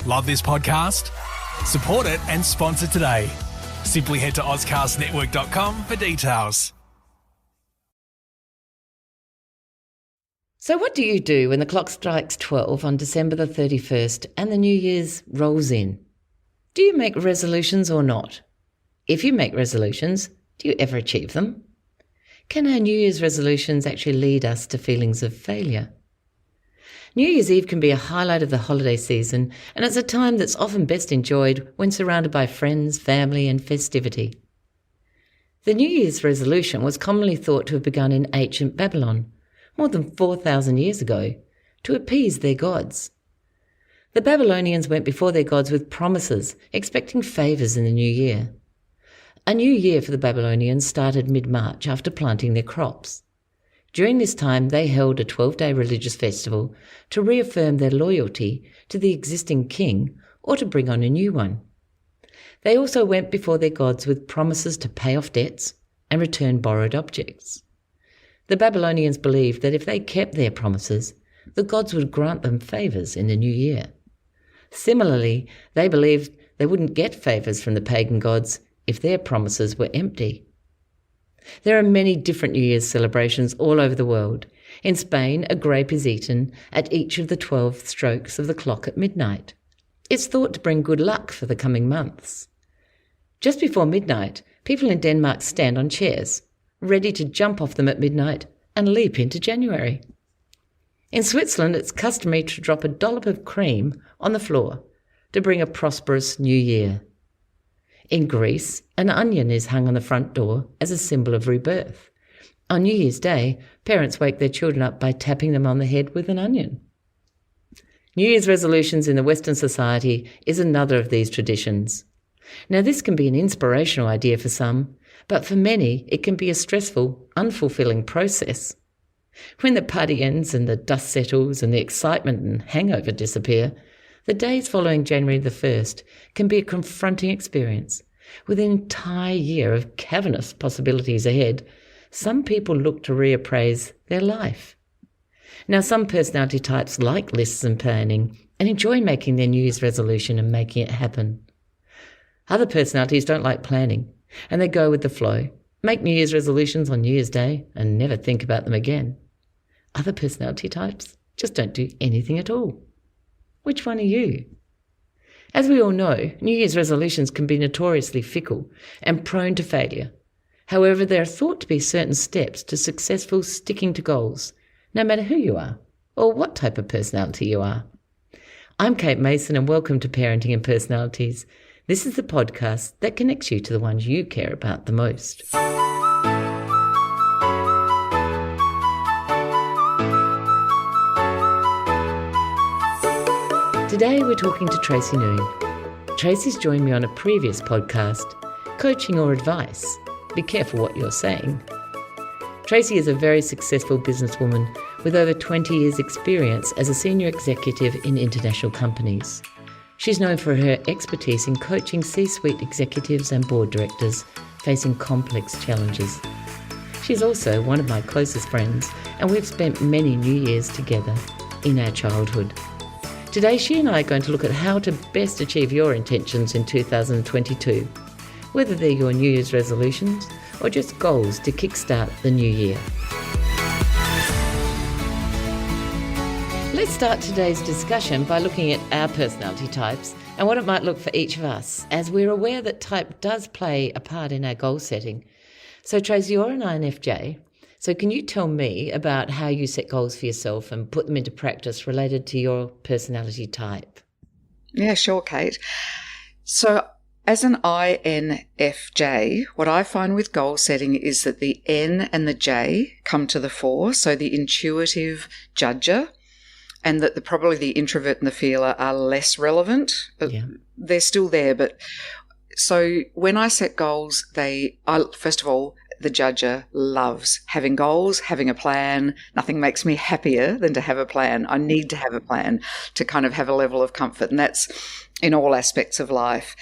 Love this podcast? Support it and sponsor today. Simply head to ozcastnetwork.com for details. So what do you do when the clock strikes 12 on December the 31st and the New Year's rolls in? Do you make resolutions or not? If you make resolutions, do you ever achieve them? Can our New Year's resolutions actually lead us to feelings of failure? New Year's Eve can be a highlight of the holiday season, and it's a time that's often best enjoyed when surrounded by friends, family and festivity. The New Year's resolution was commonly thought to have begun in ancient Babylon, more than 4,000 years ago, to appease their gods. The Babylonians went before their gods with promises, expecting favours in the new year. A new year for the Babylonians started mid-March after planting their crops. During this time, they held a 12-day religious festival to reaffirm their loyalty to the existing king or to bring on a new one. They also went before their gods with promises to pay off debts and return borrowed objects. The Babylonians believed that if they kept their promises, the gods would grant them favours in the new year. Similarly, they believed they wouldn't get favours from the pagan gods if their promises were empty. There are many different New Year's celebrations all over the world. In Spain, a grape is eaten at each of the 12 strokes of the clock at midnight. It's thought to bring good luck for the coming months. Just before midnight, people in Denmark stand on chairs, ready to jump off them at midnight and leap into January. In Switzerland, it's customary to drop a dollop of cream on the floor to bring a prosperous new year. In Greece, an onion is hung on the front door as a symbol of rebirth. On New Year's Day, parents wake their children up by tapping them on the head with an onion. New Year's resolutions in the Western society is another of these traditions. Now, this can be an inspirational idea for some, but for many, it can be a stressful, unfulfilling process. When the party ends and the dust settles and the excitement and hangover disappear, the days following January the 1st can be a confronting experience. With an entire year of cavernous possibilities ahead, some people look to reappraise their life. Now, some personality types like lists and planning and enjoy making their New Year's resolution and making it happen. Other personalities don't like planning, and they go with the flow, make New Year's resolutions on New Year's Day and never think about them again. Other personality types just don't do anything at all. Which one are you? As we all know, New Year's resolutions can be notoriously fickle and prone to failure. However, there are thought to be certain steps to successful sticking to goals, no matter who you are or what type of personality you are. I'm Kate Mason and welcome to Parenting and Personalities. This is the podcast that connects you to the ones you care about the most. Today we're talking to Tracy Noon. Tracy's joined me on a previous podcast, Coaching or Advice. Be careful what you're saying. Tracy is a very successful businesswoman with over 20 years' experience as a senior executive in international companies. She's known for her expertise in coaching C-suite executives and board directors facing complex challenges. She's also one of my closest friends, and we've spent many New Years together in our childhood. Today, she and I are going to look at how to best achieve your intentions in 2022, whether they're your New Year's resolutions or just goals to kickstart the new year. Let's start today's discussion by looking at our personality types and what it might look for each of us, as we're aware that type does play a part in our goal setting. So Tracy, you're an INFJ. So can you tell me about how you set goals for yourself and put them into practice related to your personality type? Yeah, sure, Kate. So as an INFJ, what I find with goal setting is that the N and the J come to the fore, so the intuitive judger, and that probably the introvert and the feeler are less relevant. They're still there. But so when I set goals, first of all, the judger loves having goals, having a plan. Nothing makes me happier than to have a plan. I need to have a plan to kind of have a level of comfort, and that's in all aspects of life.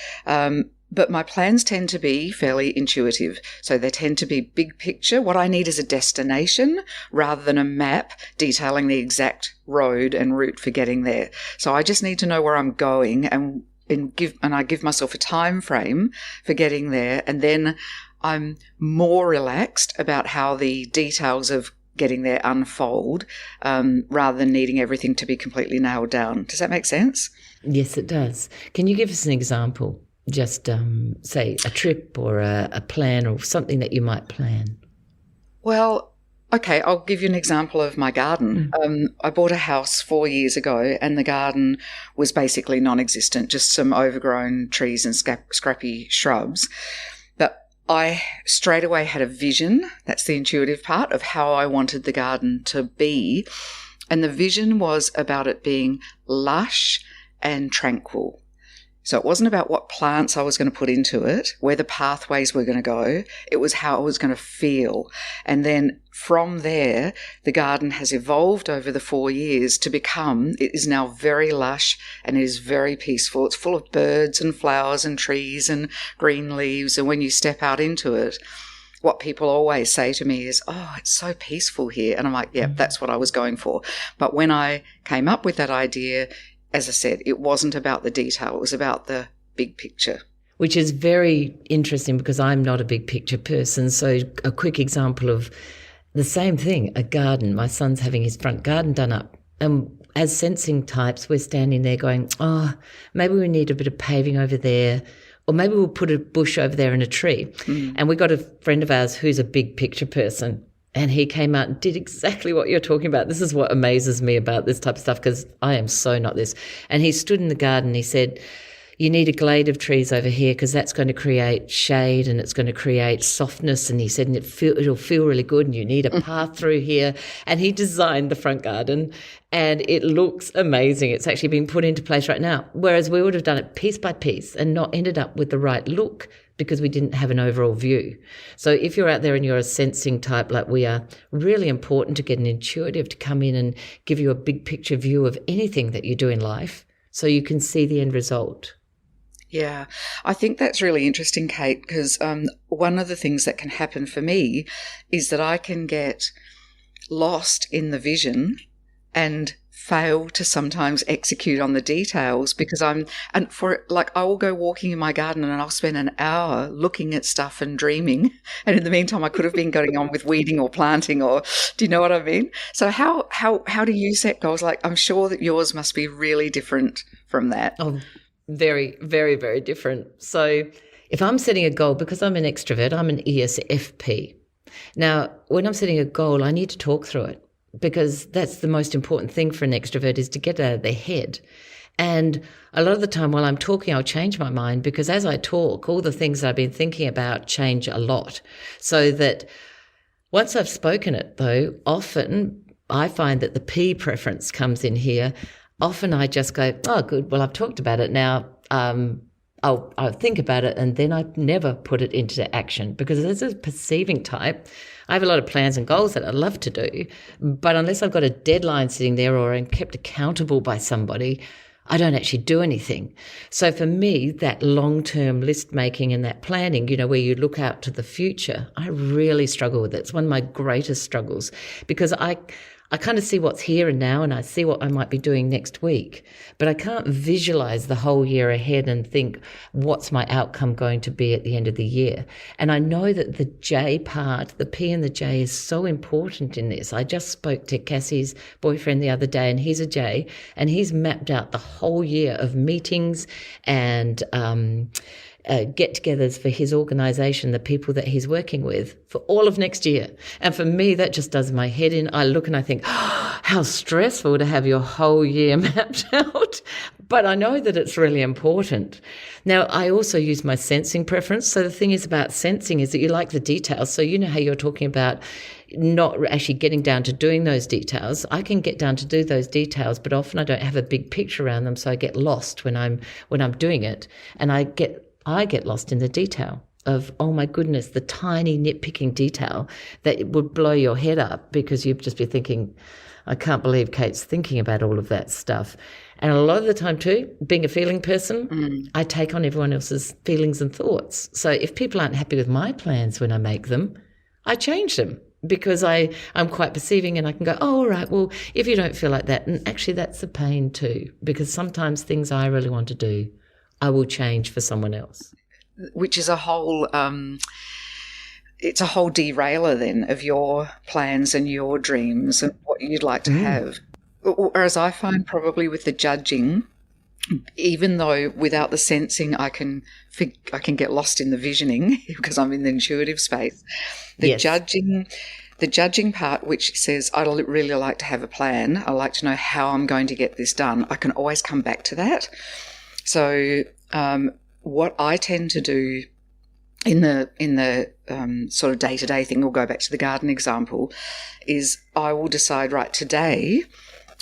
But my plans tend to be fairly intuitive. So they tend to be big picture. What I need is a destination rather than a map detailing the exact road and route for getting there. So I just need to know where I'm going and I give myself a time frame for getting there. And then I'm more relaxed about how the details of getting there unfold, rather than needing everything to be completely nailed down. Does that make sense? Yes, it does. Can you give us an example? Just say a trip or a plan or something that you might plan. Well, okay, I'll give you an example of my garden. I bought a house 4 years ago and the garden was basically non-existent, just some overgrown trees and scrappy shrubs. But I straight away had a vision, that's the intuitive part, of how I wanted the garden to be. And the vision was about it being lush and tranquil. So it wasn't about what plants I was going to put into it, where the pathways were going to go. It was how it was going to feel. And then from there, the garden has evolved over the 4 years to become, it is now very lush and it is very peaceful. It's full of birds and flowers and trees and green leaves. And when you step out into it, what people always say to me is, oh, it's so peaceful here. And I'm like, yeah, that's what I was going for. But when I came up with that idea, as I said, it wasn't about the detail. It was about the big picture. Which is very interesting because I'm not a big picture person. So a quick example of the same thing, a garden. My son's having his front garden done up. And as sensing types, we're standing there going, oh, maybe we need a bit of paving over there. Or maybe we'll put a bush over there and a tree. And we got a friend of ours who's a big picture person. And he came out and did exactly what you're talking about. This is what amazes me about this type of stuff because I am so not this. And he stood in the garden. He said, you need a glade of trees over here because that's going to create shade and it's going to create softness. And he said, and it'll feel really good and you need a path through here. And he designed the front garden and it looks amazing. It's actually been put into place right now. Whereas we would have done it piece by piece and not ended up with the right look because we didn't have an overall view. So if you're out there and you're a sensing type like we are, really important to get an intuitive to come in and give you a big picture view of anything that you do in life so you can see the end result. Yeah, I think that's really interesting, Kate, because one of the things that can happen for me is that I can get lost in the vision and fail to sometimes execute on the details because I will go walking in my garden and I'll spend an hour looking at stuff and dreaming. And in the meantime, I could have been going on with weeding or planting or, do you know what I mean? So how do you set goals? Like, I'm sure that yours must be really different from that. Oh, very, very, very different. So if I'm setting a goal, because I'm an extrovert, I'm an ESFP. Now, when I'm setting a goal, I need to talk through it because that's the most important thing for an extrovert is to get out of their head. And a lot of the time while I'm talking, I'll change my mind because as I talk, all the things I've been thinking about change a lot. So that once I've spoken it, though, often I find that the P preference comes in here. Often I just go, oh, good, well, I've talked about it now. I'll think about it and then I never put it into action because as a perceiving type, I have a lot of plans and goals that I love to do, but unless I've got a deadline sitting there or I'm kept accountable by somebody, I don't actually do anything. So for me, that long-term list making and that planning, where you look out to the future, I really struggle with it. It's one of my greatest struggles because I kind of see what's here and now and I see what I might be doing next week, but I can't visualize the whole year ahead and think what's my outcome going to be at the end of the year. And I know that the J part, the P and the J is so important in this. I just spoke to Cassie's boyfriend the other day and he's a J and he's mapped out the whole year of meetings and get-togethers for his organisation, the people that he's working with, for all of next year. And for me, that just does my head in. I look and I think, oh, how stressful to have your whole year mapped out. But I know that it's really important. Now, I also use my sensing preference. So the thing is about sensing is that you like the details. So you know how you're talking about not actually getting down to doing those details. I can get down to do those details, but often I don't have a big picture around them. So I get lost when I'm doing it. And I get lost in the detail of, oh my goodness, the tiny nitpicking detail that would blow your head up because you'd just be thinking, I can't believe Kate's thinking about all of that stuff. And a lot of the time too, being a feeling person, I take on everyone else's feelings and thoughts. So if people aren't happy with my plans when I make them, I change them because I'm quite perceiving, and I can go, oh, all right, well, if you don't feel like that, and actually that's a pain too, because sometimes things I really want to do, I will change for someone else. Which is a whole... it's a whole derailer then of your plans and your dreams and what you'd like to have. Whereas I find probably with the judging, even though without the sensing I can get lost in the visioning because I'm in the intuitive space, the judging part, which says I'd really like to have a plan, I like to know how I'm going to get this done, I can always come back to that. So what I tend to do in the sort of day-to-day thing, we'll go back to the garden example, is I will decide, right, today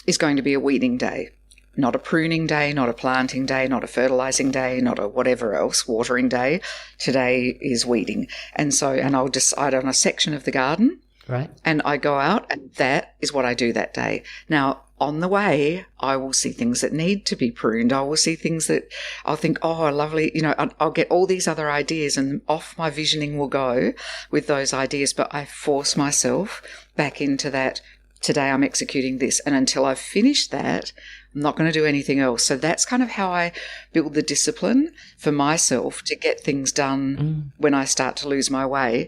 is going to be a weeding day, not a pruning day, not a planting day, not a fertilizing day, not a whatever else, watering day. Today is weeding. And I'll decide on a section of the garden. Right. And I go out, and that is what I do that day. Now, on the way, I will see things that need to be pruned. I will see things that I'll think, oh, lovely, I'll get all these other ideas, and off my visioning will go with those ideas. But I force myself back into that. Today I'm executing this, and until I've finished that, I'm not going to do anything else. So that's kind of how I build the discipline for myself to get things done when I start to lose my way.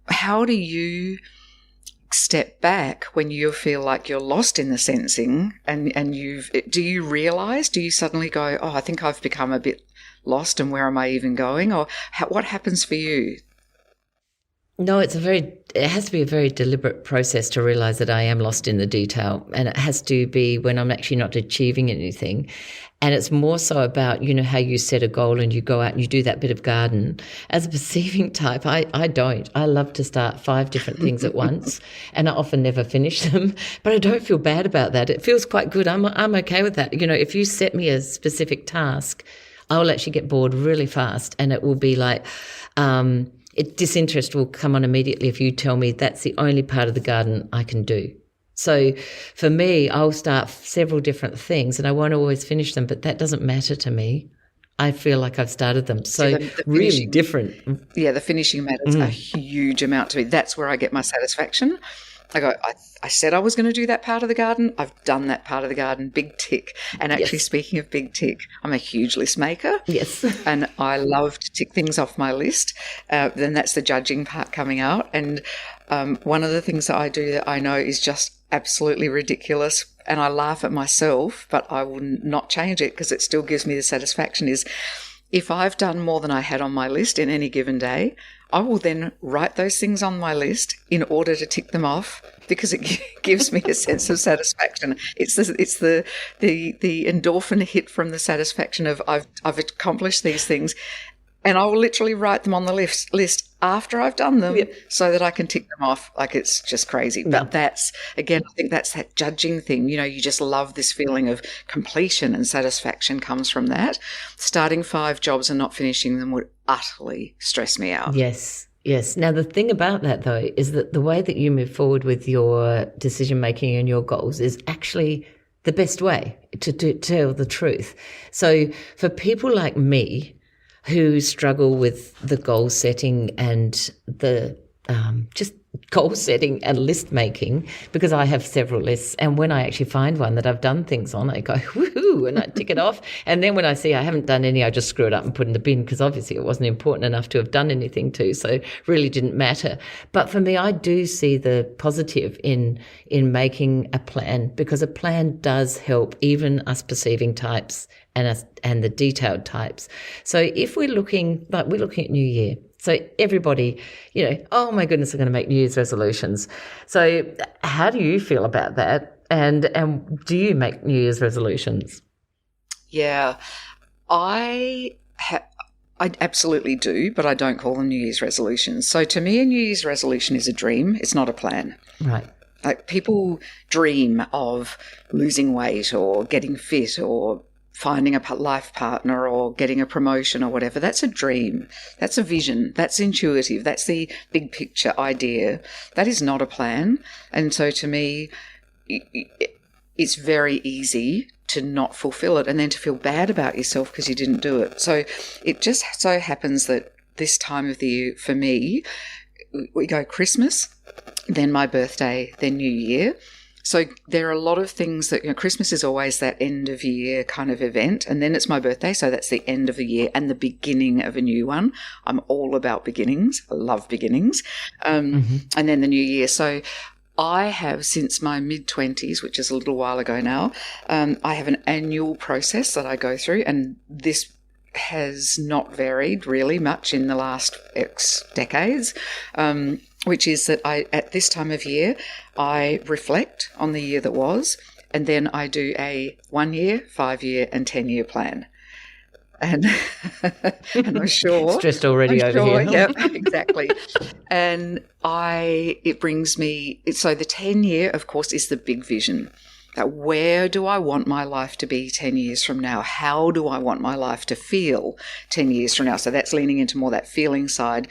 How do you step back when you feel like you're lost in the sensing and do you suddenly go, oh, I think I've become a bit lost, and where am I even going? Or what happens for you? No, it has to be a very deliberate process to realize that I am lost in the detail, and it has to be when I'm actually not achieving anything. And it's more so about, how you set a goal and you go out and you do that bit of garden. As a perceiving type, I don't. I love to start 5 different things at once, and I often never finish them, but I don't feel bad about that. It feels quite good. I'm okay with that. If you set me a specific task, I will actually get bored really fast, and it will be like, disinterest will come on immediately if you tell me that's the only part of the garden I can do. So for me, I'll start several different things and I won't always finish them, but that doesn't matter to me. I feel like I've started them. So the really different. Yeah, the finishing matters a huge amount to me. That's where I get my satisfaction. I said I was going to do that part of the garden. I've done that part of the garden. Big tick. And actually, Speaking of big tick, I'm a huge list maker. Yes. And I love to tick things off my list. Then that's the judging part coming out. And one of the things that I do that I know is just absolutely ridiculous, and I laugh at myself, but I will not change it because it still gives me the satisfaction, is if I've done more than I had on my list in any given day, I will then write those things on my list in order to tick them off because it gives me a sense of satisfaction. It's the endorphin hit from the satisfaction of I've accomplished these things, and I will literally write them on the list after I've done them so that I can tick them off. Like, it's just crazy. But that's, again, I think that's that judging thing. You just love this feeling of completion, and satisfaction comes from that. Starting 5 jobs and not finishing them would utterly stress me out. Yes. Now, the thing about that, though, is that the way that you move forward with your decision-making and your goals is actually the best way to tell the truth. So for people like me, who struggle with the goal setting and the just goal setting and list making, because I have several lists, and when I actually find one that I've done things on, I go, woohoo, and I tick it off. And then when I see I haven't done any, I just screw it up and put it in the bin, because obviously it wasn't important enough to have done anything to, so it really didn't matter. But for me, I do see the positive in making a plan, because a plan does help even us perceiving types and the detailed types. So if we're looking at New Year, so everybody, oh my goodness, I'm going to make New Year's resolutions. So how do you feel about that? And do you make New Year's resolutions? Yeah, I absolutely do, but I don't call them New Year's resolutions. So to me, a New Year's resolution is a dream. It's not a plan. Right. Like, people dream of losing weight or getting fit or finding a life partner or getting a promotion or whatever. That's a dream. That's a vision. That's intuitive. That's the big picture idea. That is not a plan. And so to me, it's very easy to not fulfill it and then to feel bad about yourself because you didn't do it. So it just so happens that this time of the year for me, we go Christmas, then my birthday, then New Year. So there are a lot of things that, Christmas is always that end of year kind of event, and then it's my birthday, so that's the end of the year and the beginning of a new one. I'm all about beginnings. I love beginnings. And then the new year. So I have, since my mid-20s, which is a little while ago now, I have an annual process that I go through, and this has not varied really much in the last X decades, which is that at this time of year, I reflect on the year that was, and then I do a 1 year, 5 year and 10 year plan. And I'm sure. Stressed already over here. Yep, exactly. And it brings me, so the 10 year, of course, is the big vision. Where do I want my life to be 10 years from now? How do I want my life to feel 10 years from now? So that's leaning into more that feeling side,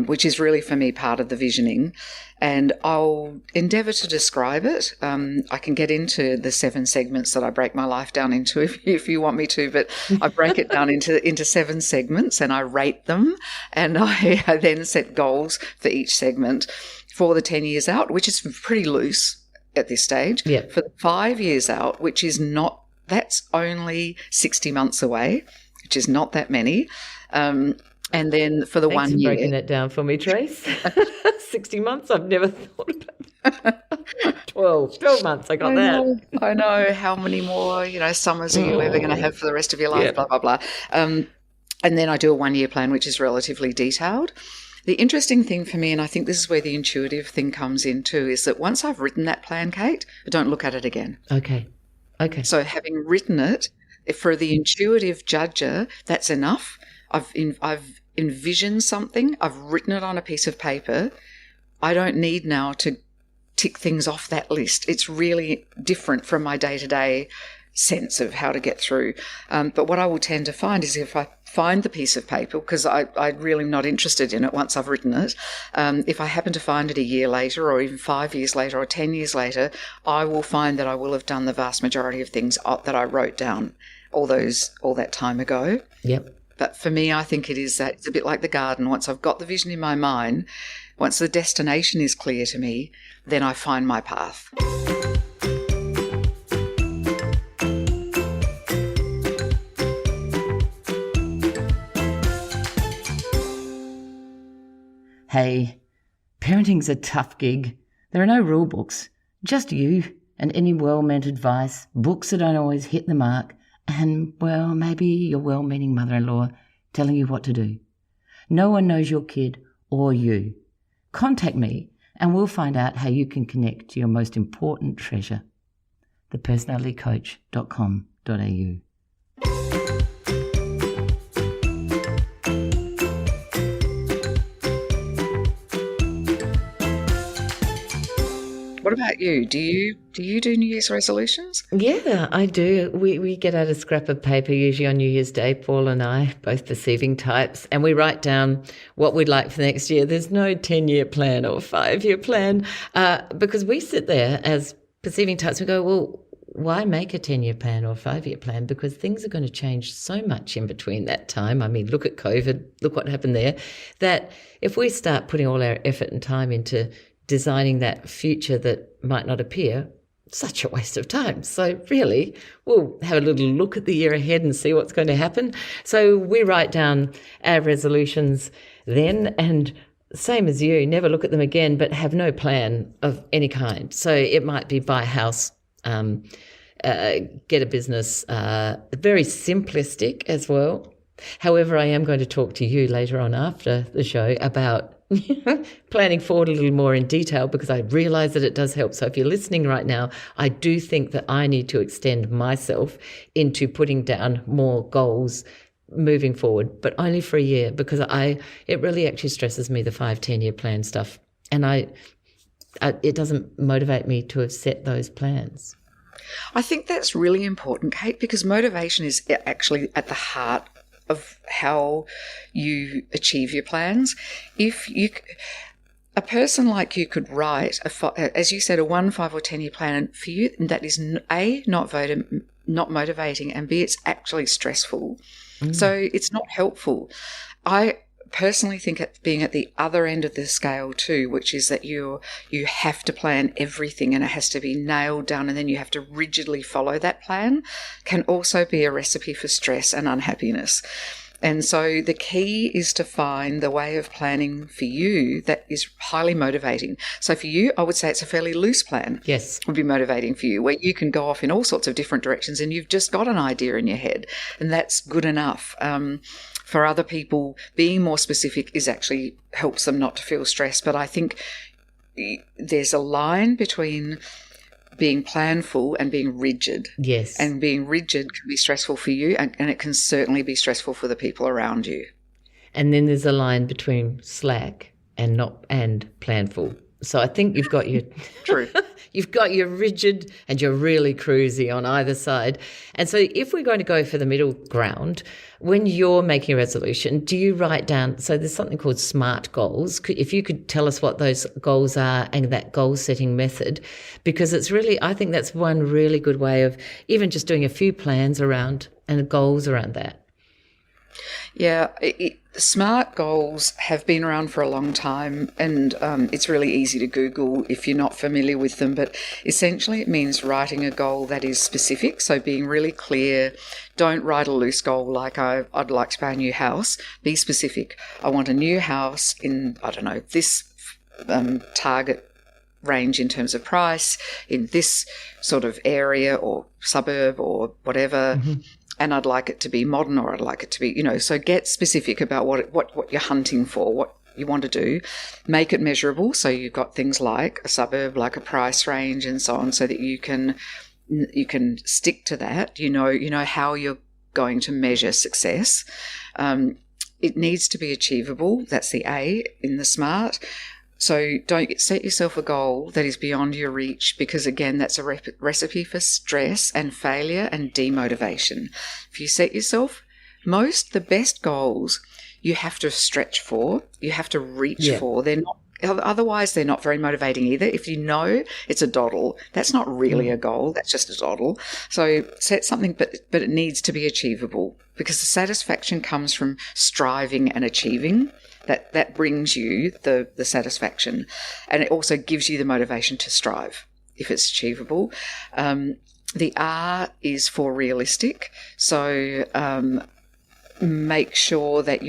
which is really for me part of the visioning. And I'll endeavour to describe it. I can get into the 7 segments that I break my life down into if you want me to, but I break it down into 7 segments and I rate them, and I then set goals for each segment for the 10 years out, which is pretty loose at this stage. Yep. For the 5 years out, which is not, that's only 60 months away, which is not that many. And then for the Thanks 1 year. for breaking that down for me, Trace. 60 months, I've never thought about that. 12 months, I got that. I know. How many more, summers are you ever going to have for the rest of your life, Yep. blah, blah, blah. And then I do a 1 year plan, which is relatively detailed. The interesting thing for me, and I think this is where the intuitive thing comes in too, is that once I've written that plan, Kate, I don't look at it again. Okay. So having written it, for the intuitive judger, that's enough. I've envisioned something. I've written it on a piece of paper. I don't need now to tick things off that list. It's really different from my day-to-day sense of how to get through. But what I will tend to find is if I find the piece of paper, because I'm really not interested in it once I've written it, if I happen to find it a year later or even 5 years later or 10 years later, I will find that I will have done the vast majority of things that I wrote down all that time ago. Yep. But for me, I think it's a bit like the garden. Once I've got the vision in my mind, once the destination is clear to me, then I find my path. Hey, parenting's a tough gig. There are no rule books, just you and any well-meant advice, books that don't always hit the mark, and, well, maybe your well-meaning mother-in-law telling you what to do. No one knows your kid or you. Contact me and we'll find out how you can connect to your most important treasure. thepersonalitycoach.com.au. What about you? Do you do New Year's resolutions? Yeah, I do. We get out a scrap of paper usually on New Year's Day, Paul and I, both perceiving types, and we write down what we'd like for next year. There's no 10-year plan or 5-year plan because we sit there as perceiving types and go, well, why make a 10-year plan or a 5-year plan? Because things are going to change so much in between that time. I mean, look at COVID, look what happened there, that if we start putting all our effort and time into designing that future that might not appear, such a waste of time. So really, we'll have a little look at the year ahead and see what's going to happen. So we write down our resolutions then, and same as you, never look at them again, but have no plan of any kind. So it might be buy a house, get a business, very simplistic as well. However, I am going to talk to you later on after the show about planning forward a little more in detail, because I realise that it does help. So if you're listening right now, I do think that I need to extend myself into putting down more goals moving forward, but only for a year, because it really actually stresses me, the 5-10 year plan stuff, and it doesn't motivate me to have set those plans. I think that's really important, Kate, because motivation is actually at the heart of how you achieve your plans. a person like you could write, as you said, a 1, 5 or 10 year plan for you that is A, not motivating, and B, it's actually stressful. So it's not helpful. I personally think being at the other end of the scale too, which is that you have to plan everything and it has to be nailed down and then you have to rigidly follow that plan, can also be a recipe for stress and unhappiness. And so the key is to find the way of planning for you that is highly motivating. So for you, I would say it's a fairly loose plan. Yes. Would be motivating for you, where you can go off in all sorts of different directions and you've just got an idea in your head, and that's good enough. For other people, being more specific actually helps them not to feel stressed. But I think there's a line between being planful and being rigid. Yes. And being rigid can be stressful for you, and it can certainly be stressful for the people around you. And then there's a line between slack and planful. So I think you've got your True. You've got your rigid and you're really cruisy on either side. And so if we're going to go for the middle ground, when you're making a resolution, do you write down, so there's something called SMART goals. If you could tell us what those goals are and that goal setting method, because it's really, I think that's one really good way of even just doing a few plans around and goals around that. Yeah, SMART goals have been around for a long time, and it's really easy to Google if you're not familiar with them. But essentially it means writing a goal that is specific, so being really clear. Don't write a loose goal like I'd like to buy a new house. Be specific. I want a new house in, I don't know, this target range in terms of price, in this sort of area or suburb or whatever. Mm-hmm. And I'd like it to be modern, or I'd like it to be, so get specific about what you're hunting for, what you want to do. Make it measurable. So you've got things like a suburb, like a price range and so on, so that you can stick to that. You know how you're going to measure success. It needs to be achievable. That's the A in the SMART. So don't set yourself a goal that is beyond your reach, because, again, that's a recipe for stress and failure and demotivation. If you set yourself the best goals, you have to stretch for, you have to reach for. Otherwise, they're not very motivating either. If you know it's a doddle, that's not really a goal, that's just a doddle. So set something, but it needs to be achievable, because the satisfaction comes from striving and achieving. That brings you the satisfaction, and it also gives you the motivation to strive if it's achievable. The R is for realistic. So make sure that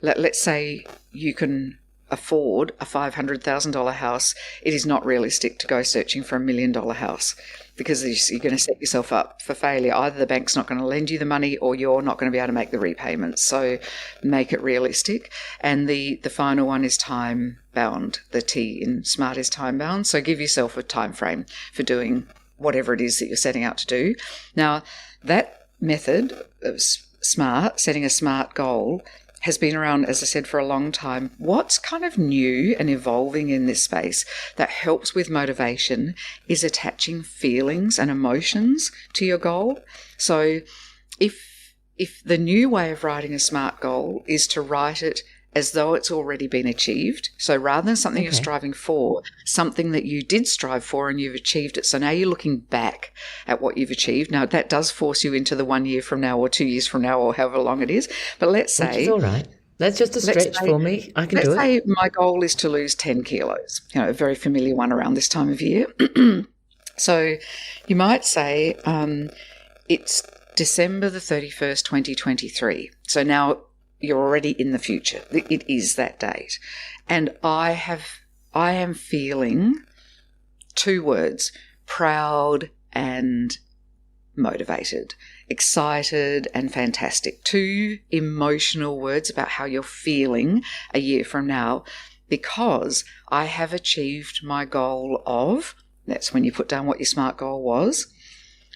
let's say you can afford a $500,000 house, it is not realistic to go searching for $1 million house, because you're going to set yourself up for failure. Either the bank's not going to lend you the money, or you're not going to be able to make the repayments. So make it realistic. And the final one is time bound. The T in SMART is time bound. So give yourself a time frame for doing whatever it is that you're setting out to do. Now, that method of SMART, setting a SMART goal, has been around, as I said, for a long time. What's kind of new and evolving in this space that helps with motivation is attaching feelings and emotions to your goal. So if the new way of writing a SMART goal is to write it as though it's already been achieved. So rather than something you're striving for, something that you did strive for and you've achieved it. So now you're looking back at what you've achieved. Now, that does force you into the 1 year from now or 2 years from now or however long it is. But let's say... Which is all right. That's just a stretch for me. I can do it. Let's say my goal is to lose 10 kilos, a very familiar one around this time of year. So you might say it's December the 31st, 2023. So now you're already in the future. It is that date. And I am feeling 2 words, proud and motivated, excited and fantastic. 2 emotional words about how you're feeling a year from now, because I have achieved my goal of, that's when you put down what your SMART goal was.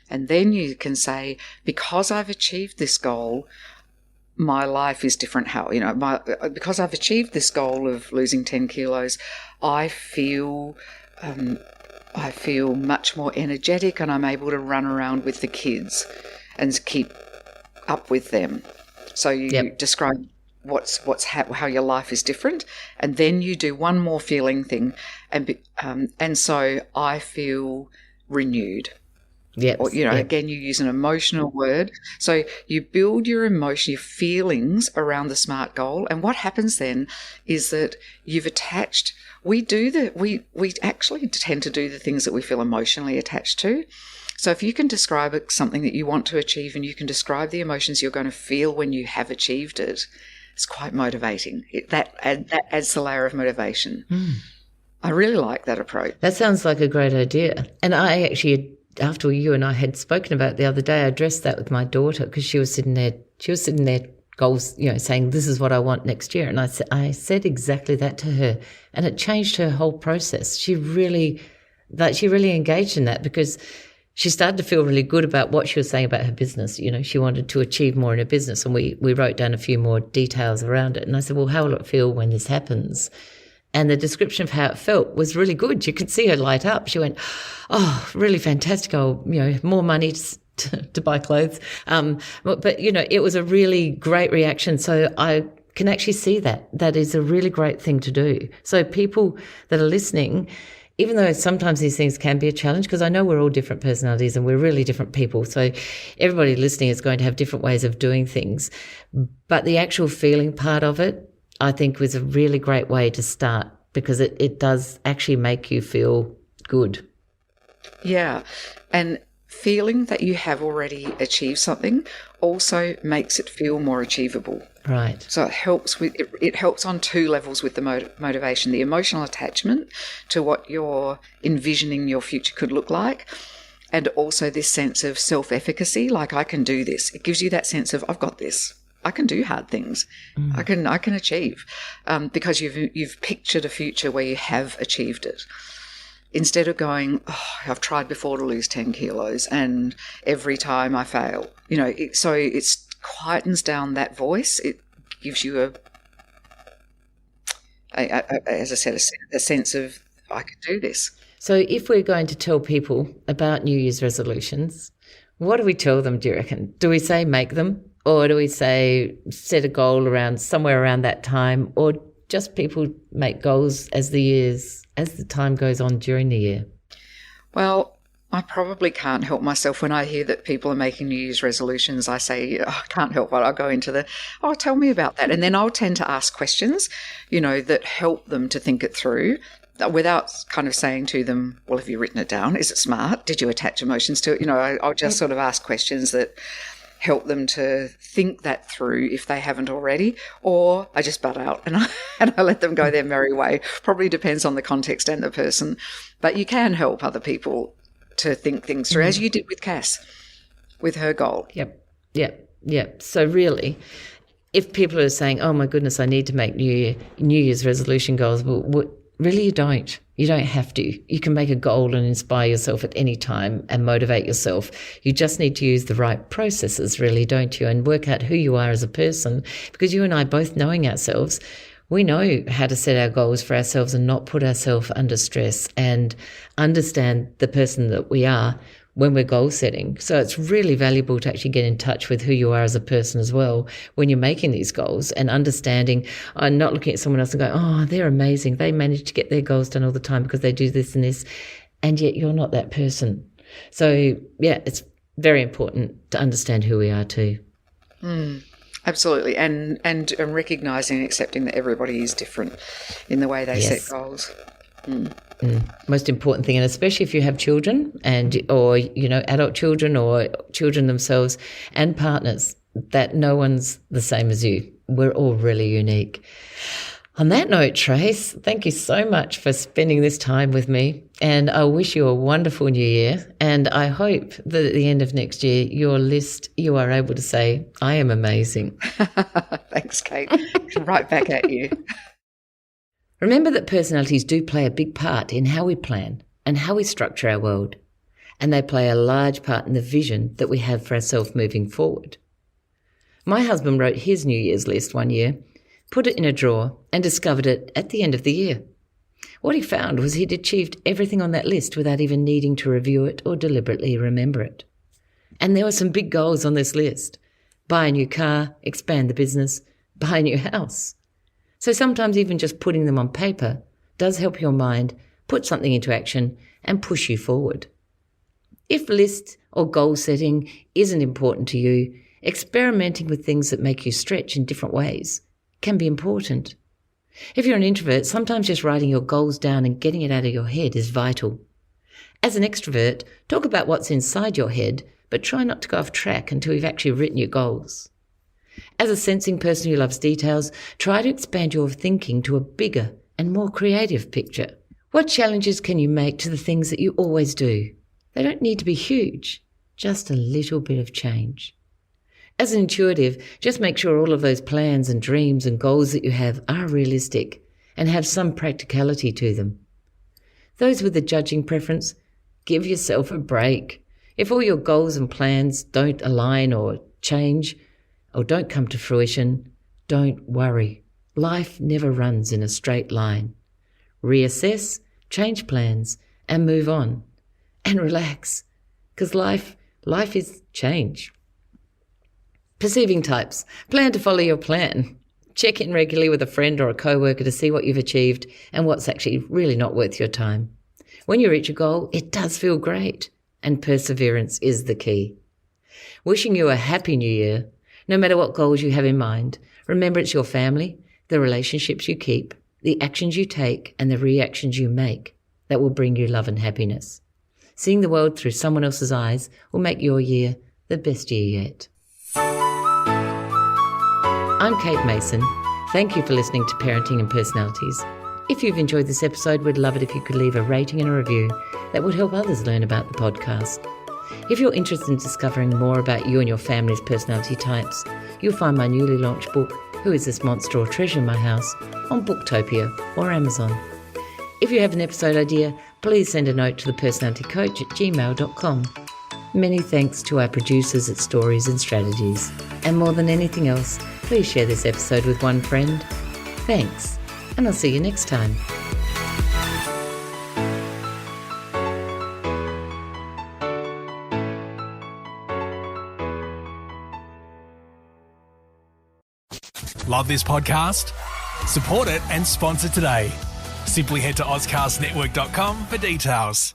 And then you can say, because I've achieved this goal, my life is different. Because I've achieved this goal of losing 10 kilos, I feel much more energetic, and I'm able to run around with the kids and keep up with them. So you describe how your life is different, and then you do one more feeling thing, and so I feel renewed. Yep. Or, again, you use an emotional word. So you build your emotion, your feelings around the SMART goal. And what happens then is that you've attached, we actually tend to do the things that we feel emotionally attached to. So if you can describe something that you want to achieve, and you can describe the emotions you're going to feel when you have achieved it, it's quite motivating. That adds the layer of motivation. I really like that approach. That sounds like a great idea. And I actually, after you and I had spoken about it the other day, I addressed that with my daughter, because she was sitting there goals, saying, this is what I want next year. And I said exactly that to her, and it changed her whole process. She really engaged in that, because she started to feel really good about what she was saying about her business. She wanted to achieve more in her business, and we wrote down a few more details around it. And I said, well, how will it feel when this happens? And the description of how it felt was really good. You could see her light up. She went, oh, really fantastic. More money to buy clothes. But it was a really great reaction. So I can actually see that. That is a really great thing to do. So people that are listening, even though sometimes these things can be a challenge, because I know we're all different personalities and we're really different people. So everybody listening is going to have different ways of doing things. But the actual feeling part of it, I think, was a really great way to start, because it does actually make you feel good. Yeah. And feeling that you have already achieved something also makes it feel more achievable. Right. So it helps on two levels with the motivation, the emotional attachment to what you're envisioning your future could look like, and also this sense of self-efficacy, like I can do this. It gives you that sense of I've got this. I can do hard things. I can achieve, because you've pictured a future where you have achieved it. Instead of going, I've tried before to lose 10 kilos and every time I fail. So it quietens down that voice. It gives you as I said, a sense of I can do this. So if we're going to tell people about New Year's resolutions, what do we tell them, do you reckon? Do we say make them? Or do we say set a goal somewhere around that time, or just people make goals as the time goes on during the year? Well, I probably can't help myself when I hear that people are making New Year's resolutions. I say, I can't help it. I'll go into tell me about that. And then I'll tend to ask questions, that help them to think it through, without kind of saying to them, well, have you written it down? Is it SMART? Did you attach emotions to it? I'll just sort of ask questions that help them to think that through if they haven't already, or I just butt out and I let them go their merry way. Probably depends on the context and the person, but you can help other people to think things through, as you did with Cass, with her goal. Yep. So really, if people are saying, oh my goodness, I need to make New Year's resolution goals, well, really you don't. You don't have to. You can make a goal and inspire yourself at any time and motivate yourself. You just need to use the right processes, really, don't you? And work out who you are as a person, because you and I, both knowing ourselves, we know how to set our goals for ourselves and not put ourselves under stress, and understand the person that we are when we're goal setting. So it's really valuable to actually get in touch with who you are as a person as well when you're making these goals, and understanding, and not looking at someone else and going, oh, they're amazing. They manage to get their goals done all the time because they do this and this, and yet you're not that person. So yeah, it's very important to understand who we are too. Absolutely. And recognising and accepting that everybody is different in the way they set goals. Most important thing, and especially if you have children or adult children or children themselves and partners, that no one's the same as you. We're all really unique. On that note, Trace, thank you so much for spending this time with me, and I wish you a wonderful new year, and I hope that at the end of next year, your list, you are able to say, I am amazing. Thanks, Kate. Right back at you. Remember that personalities do play a big part in how we plan and how we structure our world, and they play a large part in the vision that we have for ourselves moving forward. My husband wrote his New Year's list one year, put it in a drawer, and discovered it at the end of the year. What he found was he'd achieved everything on that list without even needing to review it or deliberately remember it. And there were some big goals on this list: buy a new car, expand the business, buy a new house. So sometimes even just putting them on paper does help your mind put something into action and push you forward. If list or goal setting isn't important to you, experimenting with things that make you stretch in different ways can be important. If you're an introvert, sometimes just writing your goals down and getting it out of your head is vital. As an extrovert, talk about what's inside your head, but try not to go off track until you've actually written your goals. As a sensing person who loves details, try to expand your thinking to a bigger and more creative picture. What challenges can you make to the things that you always do? They don't need to be huge, just a little bit of change. As an intuitive, just make sure all of those plans and dreams and goals that you have are realistic and have some practicality to them. Those with a judging preference, give yourself a break. If all your goals and plans don't align or change or don't come to fruition, don't worry. Life never runs in a straight line. Reassess, change plans, and move on. And relax, because life is change. Perceiving types. Plan to follow your plan. Check in regularly with a friend or a co-worker to see what you've achieved and what's actually really not worth your time. When you reach a goal, it does feel great, and perseverance is the key. Wishing you a happy new year. No matter what goals you have in mind, remember it's your family, the relationships you keep, the actions you take, and the reactions you make that will bring you love and happiness. Seeing the world through someone else's eyes will make your year the best year yet. I'm Kate Mason. Thank you for listening to Parenting and Personalities. If you've enjoyed this episode, we'd love it if you could leave a rating and a review. That would help others learn about the podcast. If you're interested in discovering more about you and your family's personality types, you'll find my newly launched book, Who is This Monster or Treasure in My House, on Booktopia or Amazon. If you have an episode idea, please send a note to thepersonalitycoach@gmail.com. Many thanks to our producers at Stories and Strategies. And more than anything else, please share this episode with one friend. Thanks, and I'll see you next time. Love this podcast? Support it and sponsor today. Simply head to ozcastnetwork.com for details.